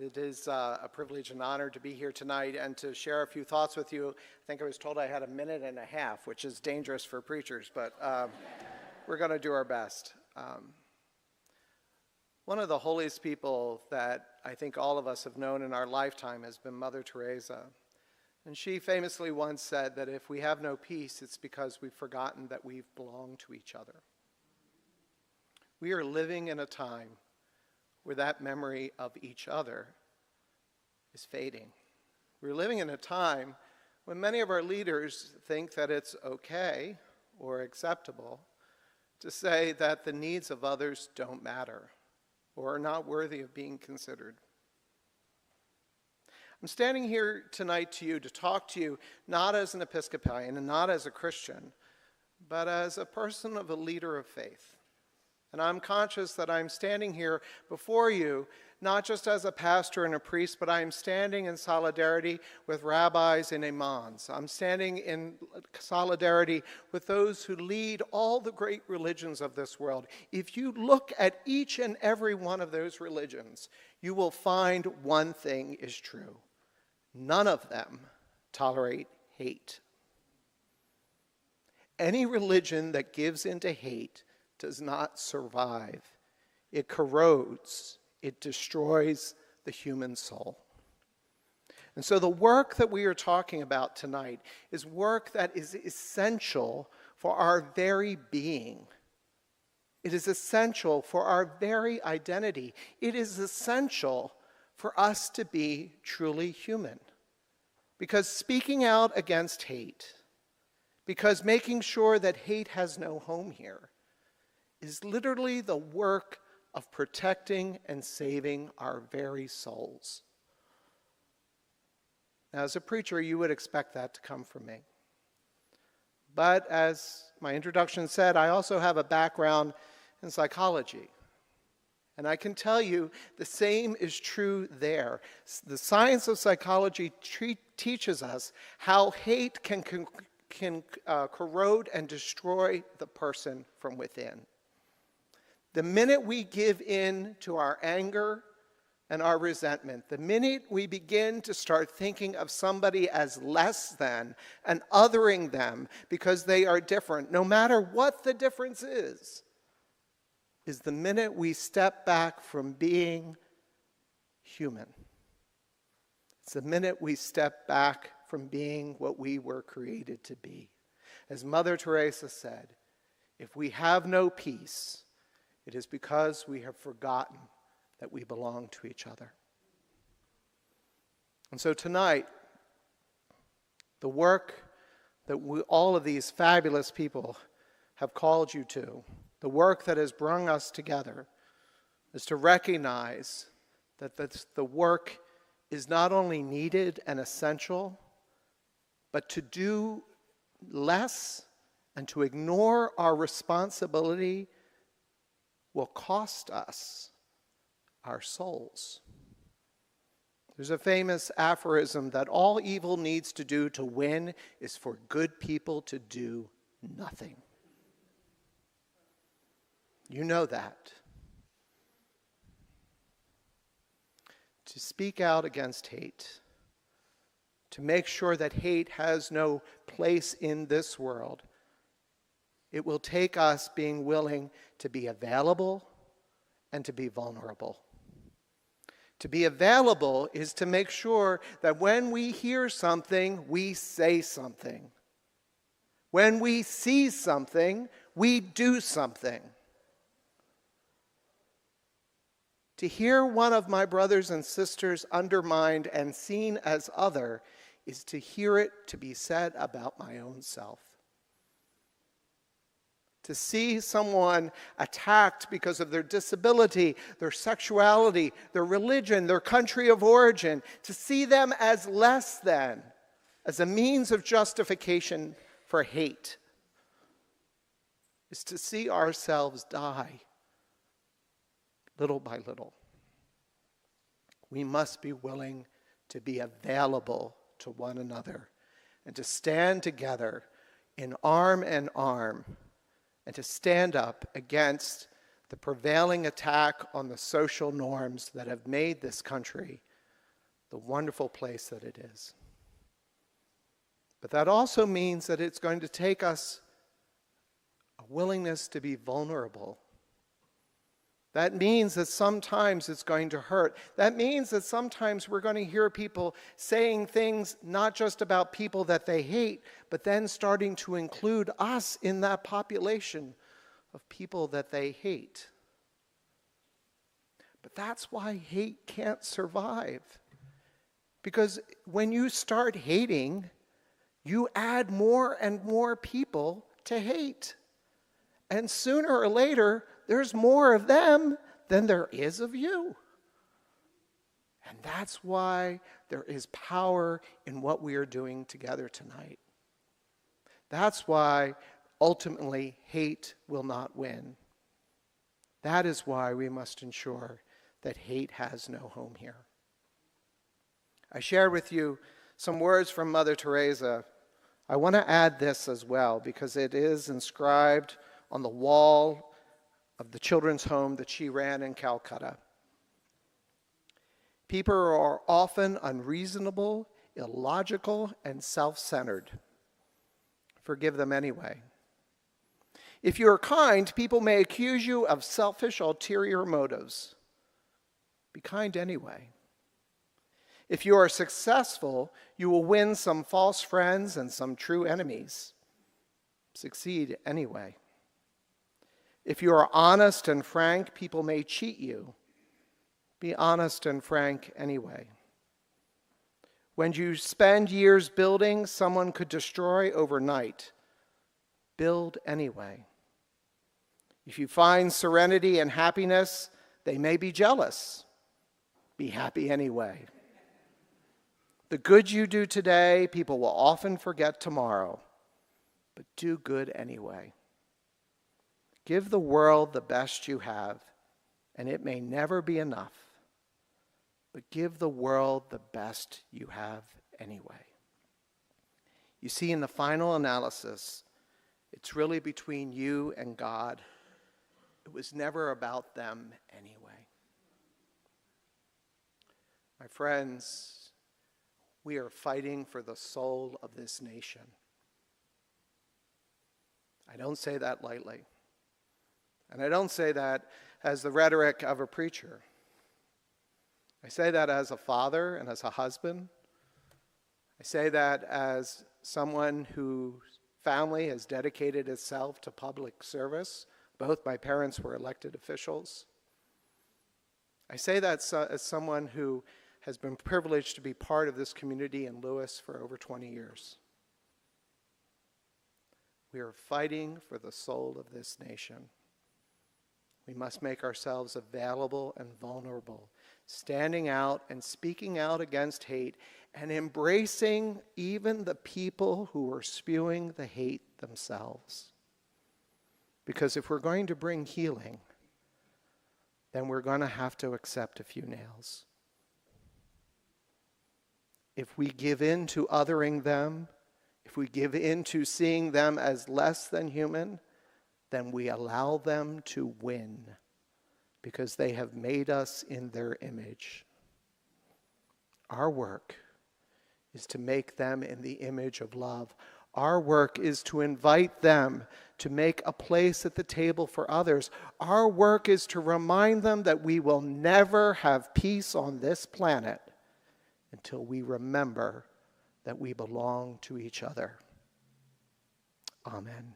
It is a privilege and honor to be here tonight and to share a few thoughts with you. I think I was told I had a minute and a half, which is dangerous for preachers, but we're going to do our best. One of the holiest people that I think all of us have known in our lifetime has been Mother Teresa. And she famously once said that if we have no peace, it's because we've forgotten that we belong to each other. We are living in a time where that memory of each other is fading. We're living in a time when many of our leaders think that it's okay or acceptable to say that the needs of others don't matter or are not worthy of being considered. I'm standing here tonight to talk to you, not as an Episcopalian and not as a Christian, but as a person of a leader of faith. And I'm conscious that I'm standing here before you, not just as a pastor and a priest, but I'm standing in solidarity with rabbis and imams. I'm standing in solidarity with those who lead all the great religions of this world. If you look at each and every one of those religions, you will find one thing is true. None of them tolerate hate. Any religion that gives into hate does not survive. It corrodes. It destroys the human soul. And so the work that we are talking about tonight is work that is essential for our very being. It is essential for our very identity. It is essential for us to be truly human. Because speaking out against hate, because making sure that hate has no home here, is literally the work of protecting and saving our very souls. Now, as a preacher, you would expect that to come from me. But as my introduction said, I also have a background in psychology. And I can tell you the same is true there. The science of psychology teaches us how hate can corrode and destroy the person from within. The minute we give in to our anger and our resentment, the minute we begin to start thinking of somebody as less than and othering them because they are different, no matter what the difference is the minute we step back from being human. It's the minute we step back from being what we were created to be. As Mother Teresa said, if we have no peace, it is because we have forgotten that we belong to each other. And so tonight, the work that all of these fabulous people have called you to, the work that has brought us together, is to recognize that the work is not only needed and essential, but to do less and to ignore our responsibility will cost us our souls. There's a famous aphorism that all evil needs to do to win is for good people to do nothing. You know that. To speak out against hate, to make sure that hate has no place in this world, it will take us being willing to be available and to be vulnerable. To be available is to make sure that when we hear something, we say something. When we see something, we do something. To hear one of my brothers and sisters undermined and seen as other is to hear it to be said about my own self. To see someone attacked because of their disability, their sexuality, their religion, their country of origin, to see them as less than, as a means of justification for hate, is to see ourselves die little by little. We must be willing to be available to one another and to stand together in arm and arm and to stand up against the prevailing attack on the social norms that have made this country the wonderful place that it is. But that also means that it's going to take us a willingness to be vulnerable. That means that sometimes it's going to hurt. That means that sometimes we're going to hear people saying things not just about people that they hate, but then starting to include us in that population of people that they hate. But that's why hate can't survive. Because when you start hating, you add more and more people to hate. And sooner or later, there's more of them than there is of you. And that's why there is power in what we are doing together tonight. That's why ultimately hate will not win. That is why we must ensure that hate has no home here. I shared with you some words from Mother Teresa. I want to add this as well because it is inscribed on the wall of the children's home that she ran in Calcutta. People are often unreasonable, illogical, and self-centered. Forgive them anyway. If you are kind, people may accuse you of selfish, ulterior motives. Be kind anyway. If you are successful, you will win some false friends and some true enemies. Succeed anyway. If you are honest and frank, people may cheat you. Be honest and frank anyway. When you spend years building, someone could destroy overnight. Build anyway. If you find serenity and happiness, they may be jealous. Be happy anyway. The good you do today, people will often forget tomorrow, but do good anyway. Give the world the best you have, and it may never be enough, but give the world the best you have anyway. You see, in the final analysis, it's really between you and God. It was never about them anyway. My friends, we are fighting for the soul of this nation. I don't say that lightly. And I don't say that as the rhetoric of a preacher. I say that as a father and as a husband. I say that as someone whose family has dedicated itself to public service. Both my parents were elected officials. I say that as someone who has been privileged to be part of this community in Lewes for over 20 years. We are fighting for the soul of this nation. We must make ourselves available and vulnerable, standing out and speaking out against hate and embracing even the people who are spewing the hate themselves. Because if we're going to bring healing, then we're going to have to accept a few nails. If we give in to othering them, if we give in to seeing them as less than human, then we allow them to win because they have made us in their image. Our work is to make them in the image of love. Our work is to invite them to make a place at the table for others. Our work is to remind them that we will never have peace on this planet until we remember that we belong to each other. Amen.